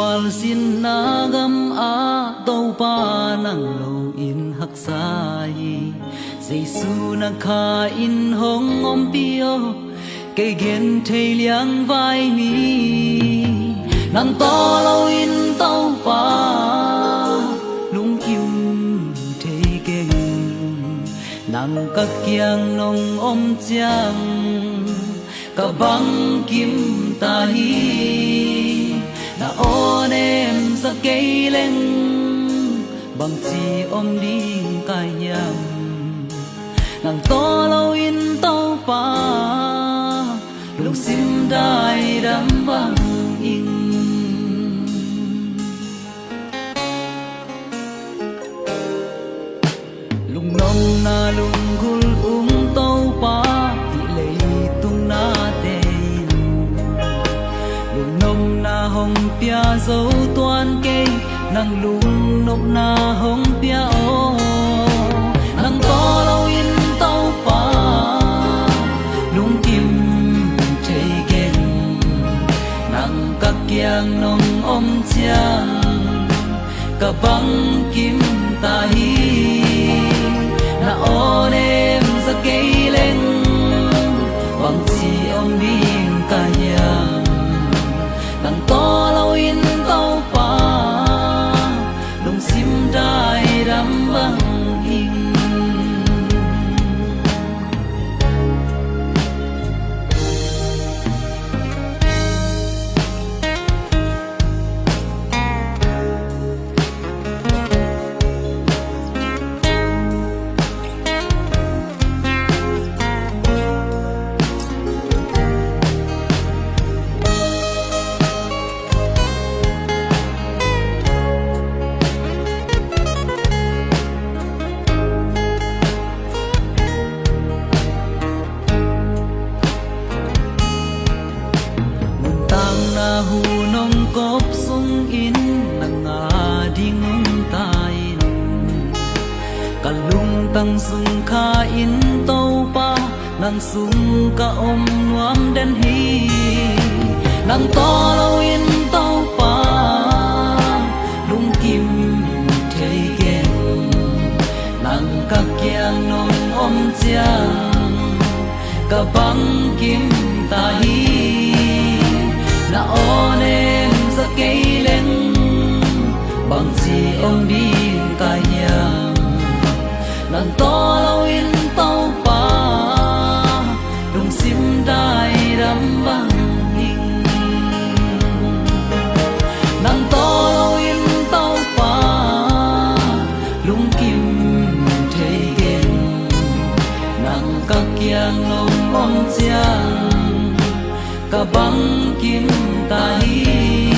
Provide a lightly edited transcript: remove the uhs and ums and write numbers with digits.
wal sin na gam a tàu pa nang lo in hak sai Giêsu na kha in hong om pio cây gen thầy liang vai mi nang to lo in tàu pa lung kim thầy gen nang các kiang nong om chiang cả băng kim ta hi na on em sa cây lên bằng chi om đi cài nhầm nàng to lâu in tàu pa lung sim đai đắm bằng in lung nong na lung gul tàu pa thì lấy tung na tên lung nong na hồng pia dấu toan cây nàng lung nốc na hồng pia ô nàng to lâu in tàu pa lung kim thầy gen nàng các kiang nong om chiang cả băng kim ta hi na on em sa cây lên bằng chi om đi cả nhà nàng to lâu in tàu pa lung sim đai đắm bằng in hu nong kop sung in nang a ding tain kalung tang sung kha in tàu pa nang sung ka om nuam den hi nang to lo in tàu pa lung kim thei gen nang ka kiang nong om chiang ka bang kim ta hi na on em sa cây lên bằng chi ông đi cả nhà nàng to lâu in tàu pa lung sim đai đắm bằng hình nàng to lâu in tàu pa lung kim thầy gen nàng các kiang nong om chiang cả băng kim ta hi